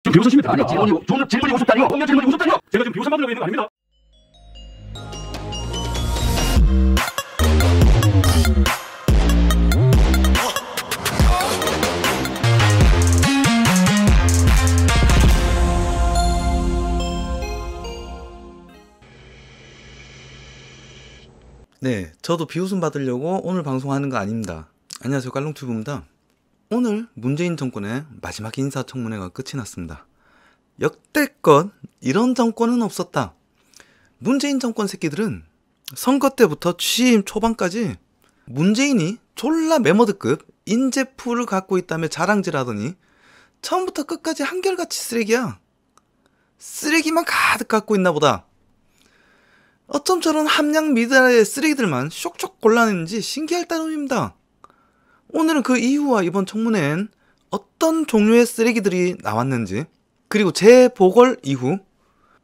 지금 비웃으십니다. 아니, 질문이 우습다니요. 공연 질문이 우습다니요. 제가 지금 비웃음 받으려고 있는 거 아닙니다. 네, 저도 비웃음 받으려고 오늘 방송하는 거 아닙니다. 안녕하세요, 깔롱튜브입니다. 오늘 문재인 정권의 마지막 인사청문회가 끝이 났습니다. 역대껏 이런 정권은 없었다. 문재인 정권 새끼들은 선거 때부터 취임 초반까지 문재인이 졸라 메머드급 인재풀을 갖고 있다며 자랑질하더니 처음부터 끝까지 한결같이 쓰레기야. 쓰레기만 가득 갖고 있나 보다. 어쩜 저런 함량 미달의 쓰레기들만 쇽쇽 골라내는지 신기할 따름입니다. 오늘은 그 이유와 이번 청문회엔 어떤 종류의 쓰레기들이 나왔는지, 그리고 재보궐 이후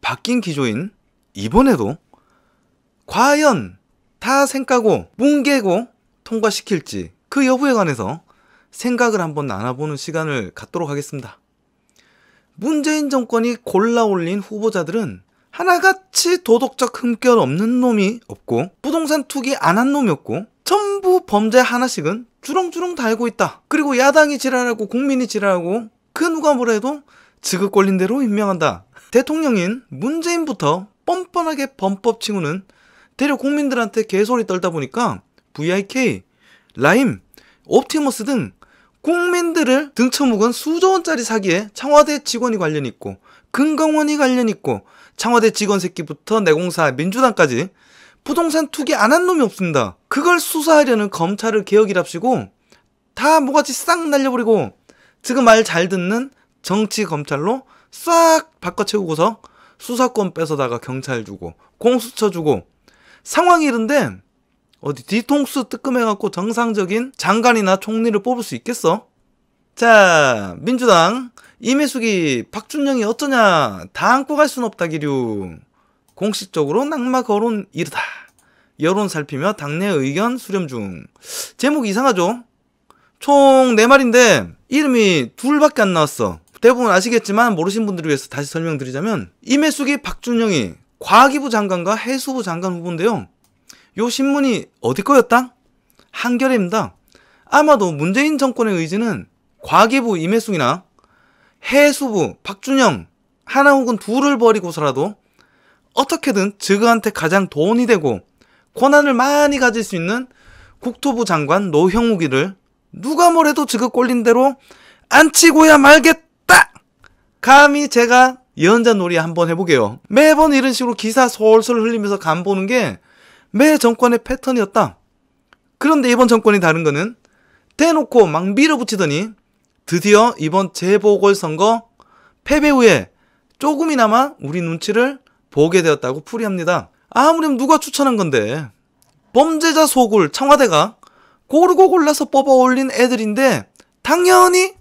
바뀐 기조인 이번에도 과연 다 생까고 뭉개고 통과시킬지 그 여부에 관해서 생각을 한번 나눠보는 시간을 갖도록 하겠습니다. 문재인 정권이 골라올린 후보자들은 하나같이 도덕적 흠결 없는 놈이 없고 부동산 투기 안 한 놈이 없고 전부 범죄 하나씩은 주렁주렁 달고 있다. 그리고 야당이 지랄하고 국민이 지랄하고 그 누가 뭐래도 지극 꼴린 대로 임명한다. 대통령인 문재인부터 뻔뻔하게 범법 칭후는 대려 국민들한테 개소리 떨다 보니까 VIK, 라임, 옵티머스 등 국민들을 등쳐묵은 수조 원짜리 사기에 청와대 직원이 관련 있고 금강원이 관련 있고 청와대 직원 새끼부터 내공사 민주당까지 부동산 투기 안 한 놈이 없습니다. 그걸 수사하려는 검찰을 개혁이랍시고 다 모가지 싹 날려버리고 지금 말 잘 듣는 정치 검찰로 싹 바꿔채우고서 수사권 뺏어다가 경찰 주고 공수처 주고 상황이 이런데 어디 뒤통수 뜨끔해갖고 정상적인 장관이나 총리를 뽑을 수 있겠어? 자, 민주당 임혜숙이 박준영이 어쩌냐 다 안고 갈 순 없다 기류. 공식적으로 낙마 거론 이르다. 여론 살피며 당내 의견 수렴 중. 제목 이상하죠? 총 4말인데 이름이 둘밖에 안 나왔어. 대부분 아시겠지만 모르신 분들을 위해서 다시 설명드리자면 임혜숙이 박준영이 과기부 장관과 해수부 장관 후보인데요. 요 신문이 어디 거였다? 한겨레입니다. 아마도 문재인 정권의 의지는 과기부 임혜숙이나 해수부 박준영 하나 혹은 둘을 버리고서라도 어떻게든 즉위한테 가장 돈이 되고 권한을 많이 가질 수 있는 국토부 장관 노형욱이를 누가 뭐래도 지극 꼴린 대로 앉히고야 말겠다. 감히 제가 예언자 놀이 한번 해보게요. 매번 이런 식으로 기사 솔솔 흘리면서 간보는 게 매 정권의 패턴이었다. 그런데 이번 정권이 다른 거는 대놓고 막 밀어붙이더니 드디어 이번 재보궐선거 패배 후에 조금이나마 우리 눈치를 보게 되었다고 풀이합니다. 아무렴 누가 추천한 건데 범죄자 소굴 청와대가 고르고 골라서 뽑아 올린 애들인데 당연히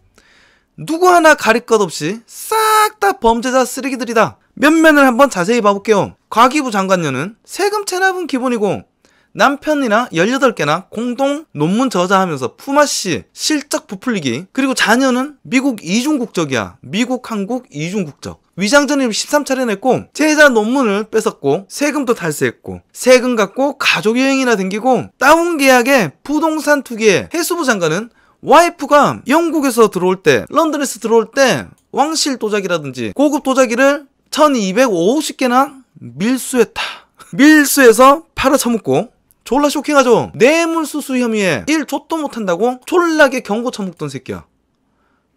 누구 하나 가릴 것 없이 싹 다 범죄자 쓰레기들이다. 면면을 한번 자세히 봐볼게요. 과기부 장관녀는 세금 체납은 기본이고 남편이나 18개나 공동 논문 저자하면서 품앗이 실적 부풀리기, 그리고 자녀는 미국 이중국적이야. 미국 한국 이중국적. 위장전입 13차례 냈고 제자 논문을 뺏었고 세금도 탈세했고 세금 갖고 가족여행이나 댕기고 다운 계약에 부동산 투기에 해수부 장관은 와이프가 영국에서 들어올 때 런던에서 들어올 때 왕실 도자기라든지 고급 도자기를 1250개나 밀수했다. 밀수해서 팔아쳐먹고 졸라 쇼킹하죠. 뇌물수수 혐의에 1조도 못한다고 졸라게 경고 처먹던 새끼야.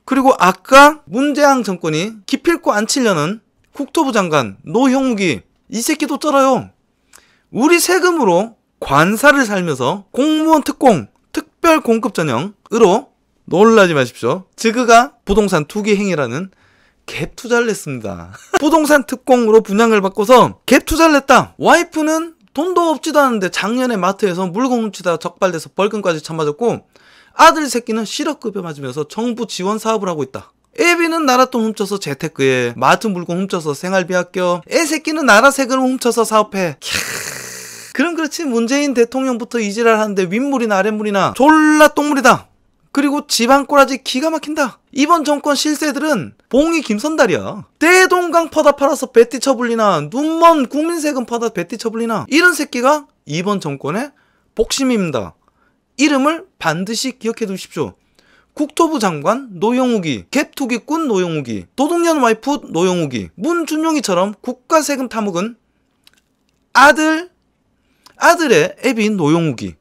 그리고 아까 문재인 정권이 기필코 앉히려는 국토부 장관 노형욱이 이 새끼도 쩔어요. 우리 세금으로 관사를 살면서 공무원 특공 특별 공급 전형으로 놀라지 마십시오. 지그가 부동산 투기 행위라는 갭 투자를 냈습니다. 부동산 특공으로 분양을 바꿔서 갭 투자를 냈다. 와이프는 돈도 없지도 않은데 작년에 마트에서 물건 훔치다가 적발돼서 벌금까지 쳐맞았고 아들 새끼는 실업급여 맞으면서 정부 지원 사업을 하고 있다. 애비는 나라 돈 훔쳐서 재테크해. 마트 물건 훔쳐서 생활비 아껴. 애 새끼는 나라 세금 훔쳐서 사업해. 그럼 그렇지 문재인 대통령부터 이지랄 하는데 윗물이나 아랫물이나 졸라 똥물이다. 그리고 집안 꼬라지 기가 막힌다. 이번 정권 실세들은 봉이 김선달이야. 대동강 퍼다 팔아서 배띠 쳐불리나 눈먼 국민 세금 퍼다 배띠 쳐불리나 이런 새끼가 이번 정권의 복심입니다. 이름을 반드시 기억해 두십시오. 국토부 장관 노영욱이, 갭투기꾼 노영욱이, 도둑년 와이프 노영욱이, 문준용이처럼 국가 세금 타먹은 아들의 애비인 노영욱이.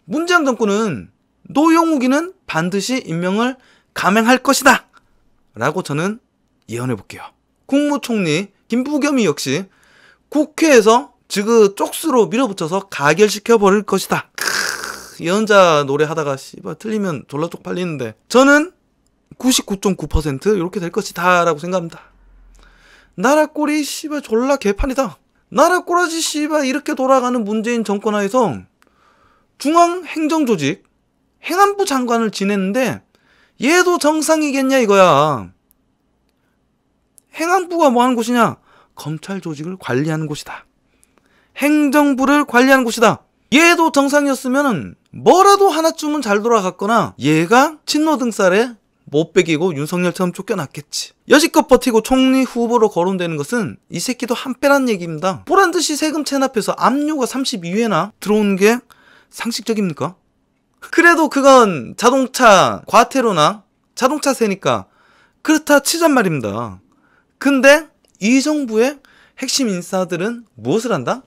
문재인 정권은 노영욱이는 반드시 임명을 감행할 것이다 라고 저는 예언해 볼게요. 국무총리 김부겸이 역시 국회에서 지그 쪽수로 밀어붙여서 가결시켜 버릴 것이다. 예언자 노래 하다가 씨발 틀리면 졸라 쪽팔리는데 저는 99.9% 이렇게 될 것이다 라고 생각합니다. 나라 꼴이 씨발 졸라 개판이다. 나라 꼬라지 씨발 이렇게 돌아가는 문재인 정권 하에서 중앙행정조직 행안부 장관을 지냈는데 얘도 정상이겠냐 이거야. 행안부가 뭐 하는 곳이냐? 검찰 조직을 관리하는 곳이다. 행정부를 관리하는 곳이다. 얘도 정상이었으면 뭐라도 하나쯤은 잘 돌아갔거나 얘가 친노 등살에 못 베기고 윤석열처럼 쫓겨났겠지. 여지껏 버티고 총리 후보로 거론되는 것은 이 새끼도 한패란 얘기입니다. 보란듯이 세금 체납해서 압류가 32회나 들어오는 게 상식적입니까? 그래도 그건 자동차 과태료나 자동차세니까 그렇다 치잔 말입니다. 근데 이 정부의 핵심 인사들은 무엇을 한다?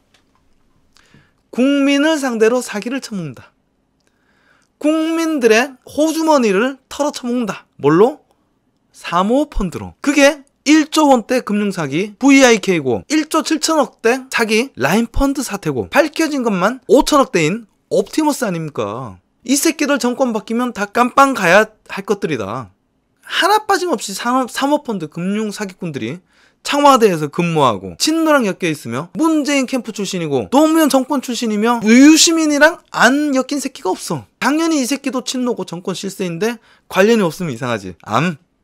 국민을 상대로 사기를 쳐먹는다. 국민들의 호주머니를 털어쳐먹는다. 뭘로? 사모펀드로. 그게 1조 원대 금융사기 VIK고 1조 7천억대 사기 라인펀드 사태고 밝혀진 것만 5천억대인 옵티머스 아닙니까? 이 새끼들 정권 바뀌면 다 깜빵 가야 할 것들이다. 하나 빠짐없이 사모펀드 금융사기꾼들이 청와대에서 근무하고 친노랑 엮여있으며 문재인 캠프 출신이고 노무현 정권 출신이며 유시민이랑 안 엮인 새끼가 없어. 당연히 이 새끼도 친노고 정권 실세인데 관련이 없으면 이상하지.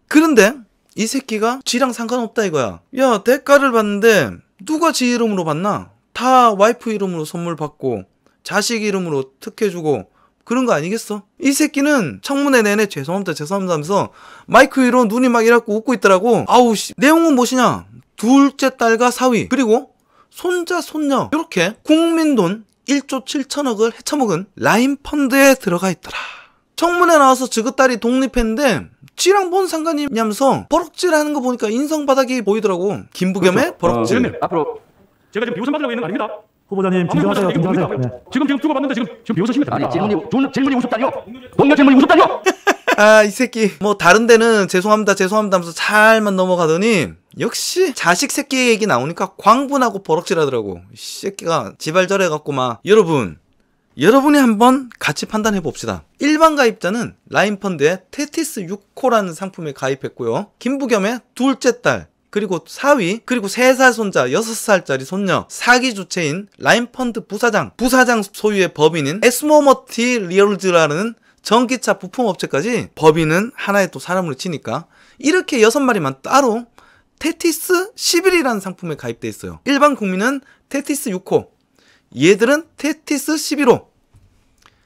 그런데 이 새끼가 지랑 상관없다 이거야. 야, 대가를 받는데 누가 지 이름으로 받나? 다 와이프 이름으로 선물 받고 자식 이름으로 특혜주고 그런 거 아니겠어? 이 새끼는 청문회 내내 죄송합니다 하면서 마이크 위로 눈이 막 이렇게 웃고 있더라고. 아우 씨. 내용은 무엇이냐? 둘째 딸과 사위 그리고 손자 손녀 이렇게 국민 돈 1조 7천억을 헤쳐먹은 라인펀드에 들어가 있더라. 청문회 나와서 지그딸이 독립했는데 지랑 뭔 상관이냐면서 버럭질하는 거 보니까 인성바닥이 보이더라고. 김부겸의 그렇죠. 버럭질. 앞으로 제가 지금 비호선 받으려고 있는 거 아닙니다. 후보자님 진정하세요. 진정하세요. 네. 지금 주고받는데 지금 비호선 시면 됩니다. 아니 질문이 우습다니요. 동료 질문이 우습다니요. 이 새끼 뭐 다른 데는 죄송합니다 하면서 잘만 넘어가더니 역시 자식 새끼 얘기 나오니까 광분하고 버럭질하더라고. 이 새끼가 지발절해갖고 막. 여러분이 한번 같이 판단해 봅시다. 일반 가입자는 라인펀드에 테티스 6호라는 상품에 가입했고요. 김부겸의 둘째 딸 그리고 사위 그리고 3살 손자 6살짜리 손녀 사기 주체인 라인펀드 부사장 소유의 법인인 에스모머티 리얼즈라는 전기차 부품업체까지 법인은 하나의 또 사람으로 치니까 이렇게 6마리만 따로 테티스 11이라는 상품에 가입돼 있어요. 일반 국민은 테티스 6호, 얘들은 테티스 11호.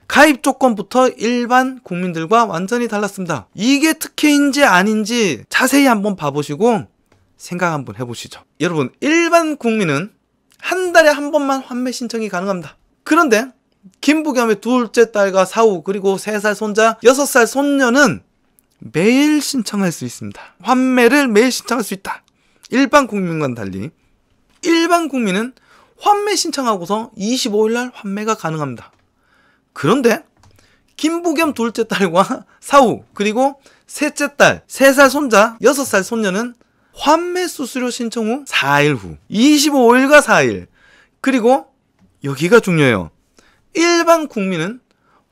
가입 조건부터 일반 국민들과 완전히 달랐습니다. 이게 특혜인지 아닌지 자세히 한번 봐보시고 생각 한번 해보시죠. 여러분, 일반 국민은 한 달에 한 번만 환매 신청이 가능합니다. 그런데 김부겸의 둘째 딸과 사후 그리고 3살 손자 6살 손녀는 매일 신청할 수 있습니다. 환매를 매일 신청할 수 있다. 일반 국민과는 달리 일반 국민은 환매 신청하고서 25일날 환매가 가능합니다. 그런데 김부겸 둘째 딸과 사후 그리고 셋째 딸 3살 손자 6살 손녀는 환매 수수료 신청 후 4일 후 25일과 4일 그리고 여기가 중요해요. 일반 국민은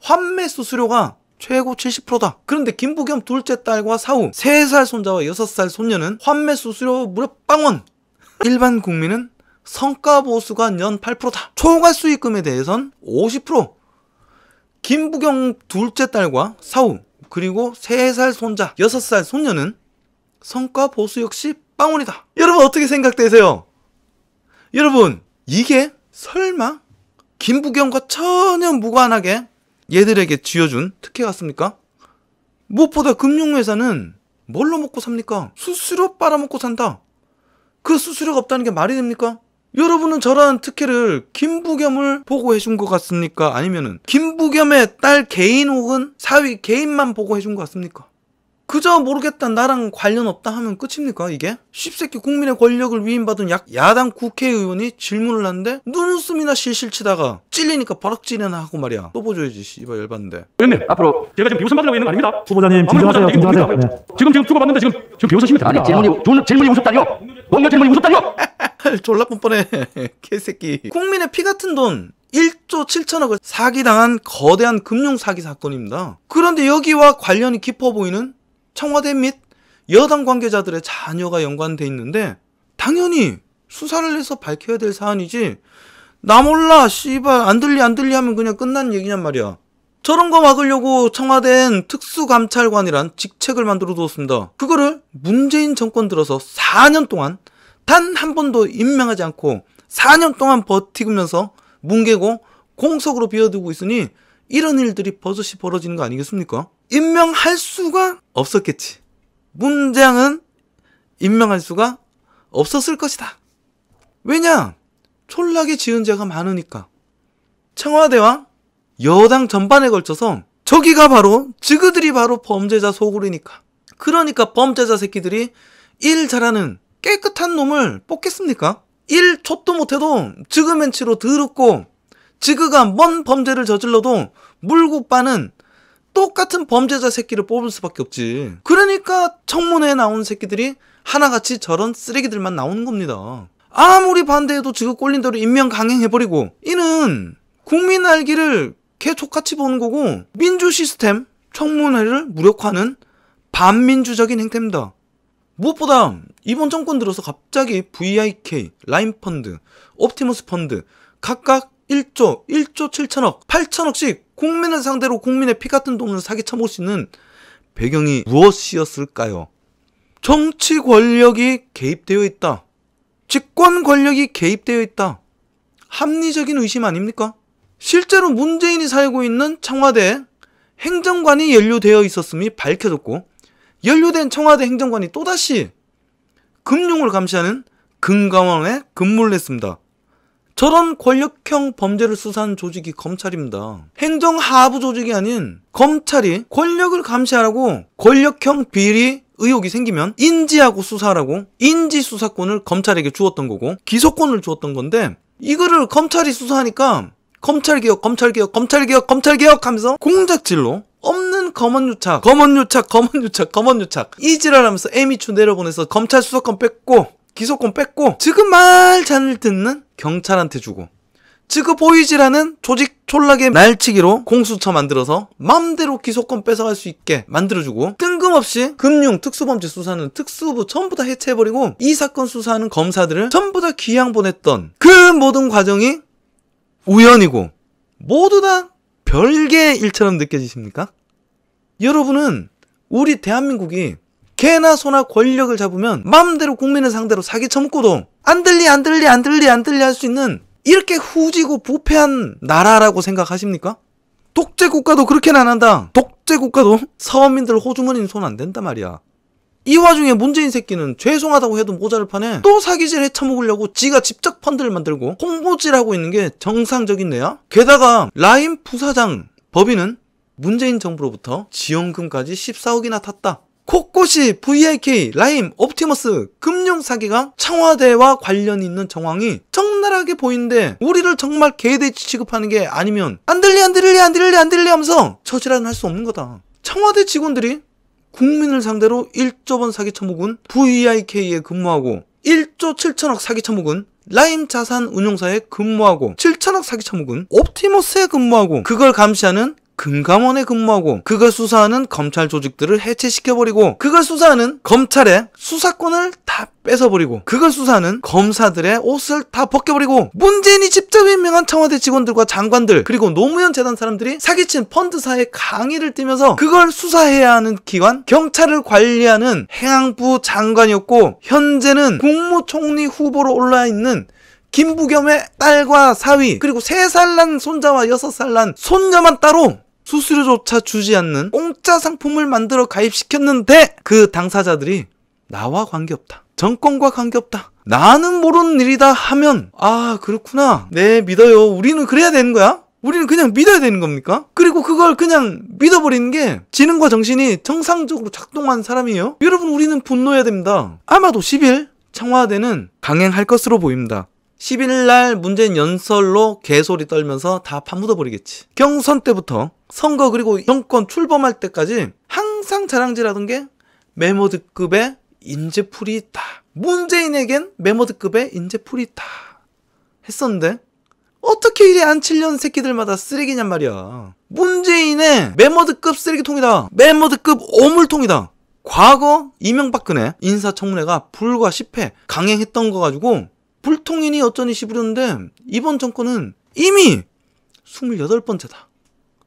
환매 수수료가 최고 70%다. 그런데 김부겸 둘째 딸과 사후 3살 손자와 6살 손녀는 환매 수수료 무려 빵원. 일반 국민은 성과 보수가 연 8%다. 초과 수익금에 대해선 50%. 김부겸 둘째 딸과 사후 그리고 3살 손자 6살 손녀는 성과 보수 역시 빵원이다. 여러분 어떻게 생각되세요? 여러분 이게 설마 김부겸과 전혀 무관하게 얘들에게 쥐어준 특혜 같습니까? 무엇보다 금융회사는 뭘로 먹고 삽니까? 수수료 빨아먹고 산다. 그 수수료가 없다는 게 말이 됩니까? 여러분은 저런 특혜를 김부겸을 보고 해준 것 같습니까? 아니면은 김부겸의 딸 개인 혹은 사위 개인만 보고 해준 것 같습니까? 그저 모르겠다, 나랑 관련 없다 하면 끝입니까 이게? 씹새끼 국민의 권력을 위임받은 야당 국회의원이 질문을 하는데 눈웃음이나 실실치다가 찔리니까 버럭질이나 하고 말이야. 또 보줘야지 씨발 열받는데. 의원님 앞으로 제가 지금 비호선 받으려고 있는 거 아닙니다. 후보자님 진정하세요. 진정하세요. 네. 지금 주고받는데 지금 비호선입니다. 아니 질문이 우습다니요. 동료 질문이 우습다니요. 졸라 뻔뻔해 개새끼. 국민의 피 같은 돈 1조 7천억을 사기당한 거대한 금융 사기 사건입니다. 그런데 여기와 관련이 깊어 보이는 청와대 및 여당 관계자들의 자녀가 연관돼 있는데 당연히 수사를 해서 밝혀야 될 사안이지 나 몰라 씨발 안 들리 하면 그냥 끝난 얘기냔 말이야. 저런 거 막으려고 청와대엔 특수감찰관이란 직책을 만들어 두었습니다. 그거를 문재인 정권 들어서 4년 동안 단 한 번도 임명하지 않고 4년 동안 버티면서 뭉개고 공석으로 비워두고 있으니 이런 일들이 버젓이 벌어지는 거 아니겠습니까? 임명할 수가 없었겠지. 문장은 임명할 수가 없었을 것이다. 왜냐? 촌락에 지은 죄가 많으니까. 청와대와 여당 전반에 걸쳐서 저기가 바로 저그들이 바로 범죄자 소굴이니까. 그러니까 범죄자 새끼들이 일 잘하는 깨끗한 놈을 뽑겠습니까? 일 촛도 못해도 지그맨치로 더럽고 지그가 뭔 범죄를 저질러도 물고 빠는 똑같은 범죄자 새끼를 뽑을 수밖에 없지. 그러니까 청문회에 나온 새끼들이 하나같이 저런 쓰레기들만 나오는 겁니다. 아무리 반대해도 지그 꼴린 대로 임명 강행해버리고 이는 국민 알기를 개족같이 보는 거고 민주 시스템 청문회를 무력화하는 반민주적인 행태입니다. 무엇보다 이번 정권 들어서 갑자기 VIK, 라인펀드, 옵티머스 펀드 각각 1조 7천억, 8천억씩 국민을 상대로 국민의 피 같은 돈을 사기 쳐먹을 수 있는 배경이 무엇이었을까요? 정치 권력이 개입되어 있다. 집권 권력이 개입되어 있다. 합리적인 의심 아닙니까? 실제로 문재인이 살고 있는 청와대에 행정관이 연루되어 있었음이 밝혀졌고 연루된 청와대 행정관이 또다시 금융을 감시하는 금감원에 근무를 했습니다. 저런 권력형 범죄를 수사하는 조직이 검찰입니다. 행정하부 조직이 아닌 검찰이 권력을 감시하라고 권력형 비리 의혹이 생기면 인지하고 수사하라고 인지수사권을 검찰에게 주었던 거고 기소권을 주었던 건데 이거를 검찰이 수사하니까 검찰개혁 하면서 공작질로 없는 검언유착 이 지랄하면서 애미추 내려보내서 검찰 수사권 뺏고 기소권 뺏고 지금 말 잘 듣는 경찰한테 주고 지금 보이지라는 조직 촌락의 날치기로 공수처 만들어서 맘대로 기소권 뺏어갈 수 있게 만들어주고 뜬금없이 금융 특수범죄 수사는 특수부 전부 다 해체해버리고 이 사건 수사하는 검사들을 전부 다 귀양 보냈던 그 모든 과정이 우연이고 모두 다 별개의 일처럼 느껴지십니까? 여러분은 우리 대한민국이 개나 소나 권력을 잡으면 마음대로 국민을 상대로 사기 쳐먹고도 안 들리 할 수 있는 이렇게 후지고 부패한 나라라고 생각하십니까? 독재 국가도 그렇게는 안 한다. 독재 국가도 서민들 호주머니는 손 안 댄단 말이야. 이 와중에 문재인 새끼는 죄송하다고 해도 모자를 파네. 또 사기질 해쳐먹으려고 지가 직접 펀드를 만들고 홍보질하고 있는 게 정상적인 뇌야? 게다가 라임 부사장 법인은 문재인 정부로부터 지원금까지 14억이나 탔다. 곳곳이 VIK, 라임, 옵티머스, 금융사기가 청와대와 관련이 있는 정황이 적나라하게 보이는데 우리를 정말 개돼지 취급하는 게 아니면 안 들리 하면서 저지랄은 할 수 없는 거다. 청와대 직원들이 국민을 상대로 1조 원 사기 쳐먹은 VIK에 근무하고 1조 7천억 사기 쳐먹은 라임 자산 운용사에 근무하고 7천억 사기 쳐먹은 옵티머스에 근무하고 그걸 감시하는 금감원에 근무하고 그걸 수사하는 검찰 조직들을 해체시켜버리고 그걸 수사하는 검찰의 수사권을 다 뺏어버리고 그걸 수사하는 검사들의 옷을 다 벗겨버리고 문재인이 직접 임명한 청와대 직원들과 장관들 그리고 노무현 재단 사람들이 사기친 펀드사의 강의를 띠면서 그걸 수사해야 하는 기관 경찰을 관리하는 행안부 장관이었고 현재는 국무총리 후보로 올라있는 김부겸의 딸과 사위 그리고 3살 난 손자와 6살 난 손녀만 따로 수수료조차 주지 않는 공짜 상품을 만들어 가입시켰는데 그 당사자들이 나와 관계없다. 정권과 관계없다. 나는 모르는 일이다 하면 아 그렇구나. 네 믿어요. 우리는 그래야 되는 거야? 우리는 그냥 믿어야 되는 겁니까? 그리고 그걸 그냥 믿어버리는 게 지능과 정신이 정상적으로 작동한 사람이에요. 여러분 우리는 분노해야 됩니다. 아마도 10일 청와대는 강행할 것으로 보입니다. 10일날 문재인 연설로 개소리 떨면서 다 파묻어버리겠지. 경선 때부터 선거 그리고 정권 출범할 때까지 항상 자랑질하던 게 메모드급의 인재풀이 있다. 문재인에겐 메모드급의 인재풀이 있다 했었는데 어떻게 이리 안 칠려는 새끼들마다 쓰레기냔 말이야. 문재인의 메모드급 쓰레기통이다. 메모드급 오물통이다. 과거 이명박근혜 인사청문회가 불과 10회 강행했던 거 가지고 불통이니 어쩌니 씹으렸는데 이번 정권은 이미 28번째다.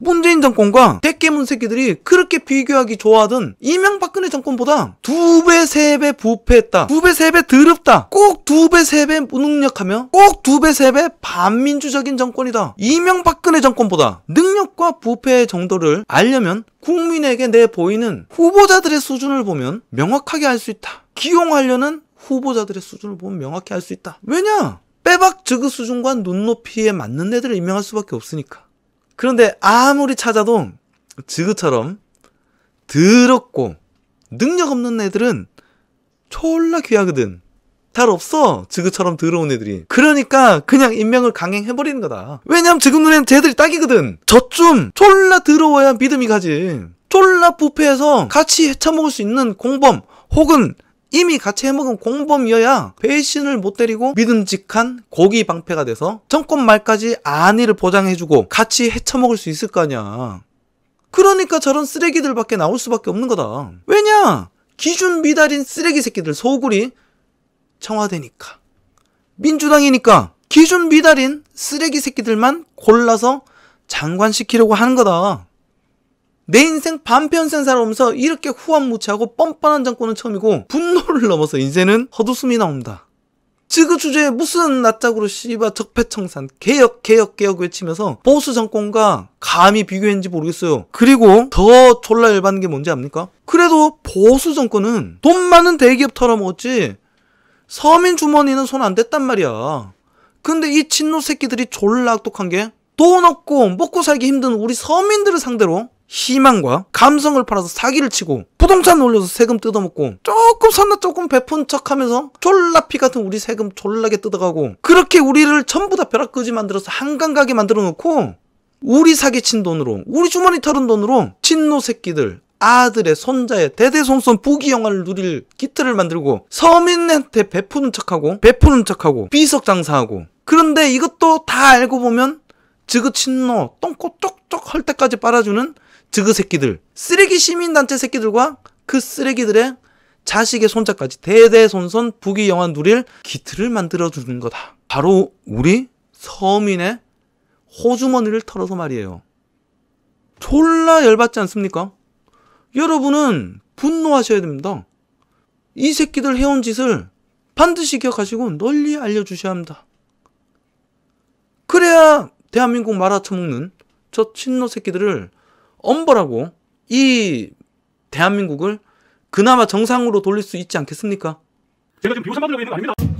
문재인 정권과 대깨문 새끼들이 그렇게 비교하기 좋아하던 이명박근혜 정권보다 2배, 3배 부패했다. 2배, 3배 더럽다. 꼭 2배, 3배 무능력하며 꼭 2배, 3배 반민주적인 정권이다. 이명박근혜 정권보다 능력과 부패의 정도를 알려면 국민에게 내보이는 후보자들의 수준을 보면 명확하게 알 수 있다. 기용하려는 후보자들의 수준을 보면 명확히 알 수 있다. 왜냐? 빼박 저그 수준과 눈높이에 맞는 애들을 임명할 수밖에 없으니까. 그런데 아무리 찾아도 저그처럼 더럽고 능력 없는 애들은 졸라 귀하거든. 잘 없어. 저그처럼 더러운 애들이. 그러니까 그냥 임명을 강행해버리는 거다. 왜냐면 저그 눈에는 쟤들이 딱이거든. 저쯤 졸라 더러워야 믿음이 가지. 졸라 부패해서 같이 헤쳐먹을 수 있는 공범 혹은 이미 같이 해먹은 공범이어야 배신을 못 때리고 믿음직한 고기 방패가 돼서 정권 말까지 안위를 보장해주고 같이 헤쳐먹을 수 있을 거 아니야. 그러니까 저런 쓰레기들밖에 나올 수밖에 없는 거다. 왜냐? 기준 미달인 쓰레기 새끼들 소굴이 청와대니까. 민주당이니까 기준 미달인 쓰레기 새끼들만 골라서 장관시키려고 하는 거다. 내 인생 반평생 살아오면서 이렇게 후한무치하고 뻔뻔한 정권은 처음이고 분노를 넘어서 이제는 헛웃음이 나온다. 저그 주제에 무슨 낯짝으로 씨바 적폐청산 개혁 외치면서 보수 정권과 감히 비교했는지 모르겠어요. 그리고 더 졸라 열받는 게 뭔지 압니까? 그래도 보수 정권은 돈 많은 대기업 털어먹었지 서민 주머니는 손 안 댔단 말이야. 근데 이 친노 새끼들이 졸라 악독한 게 돈 없고 먹고 살기 힘든 우리 서민들을 상대로 희망과 감성을 팔아서 사기를 치고 부동산 올려서 세금 뜯어먹고 조금 선나 조금 베푼 척하면서 졸라 피 같은 우리 세금 졸라게 뜯어가고 그렇게 우리를 전부 다 벼락끄지 만들어서 한강 가게 만들어 놓고 우리 사기친 돈으로 우리 주머니 털은 돈으로 친노 새끼들 아들의 손자의 대대손손 부귀영화를 누릴 기틀을 만들고 서민한테 베푸는 척하고 비석 장사하고 그런데 이것도 다 알고 보면 저그 친노 똥꼬 쪽쪽 할 때까지 빨아주는 저그 새끼들 쓰레기 시민단체 새끼들과 그 쓰레기들의 자식의 손자까지 대대손손 부귀영화 누릴 기틀을 만들어주는 거다. 바로 우리 서민의 호주머니를 털어서 말이에요. 졸라 열받지 않습니까? 여러분은 분노하셔야 됩니다. 이 새끼들 해온 짓을 반드시 기억하시고 널리 알려주셔야 합니다. 그래야 대한민국 말아쳐먹는 저 친노 새끼들을 엄벌하고 이 대한민국을 그나마 정상으로 돌릴 수 있지 않겠습니까? 제가 지금 비호감 받으려고 있는 거 아닙니다.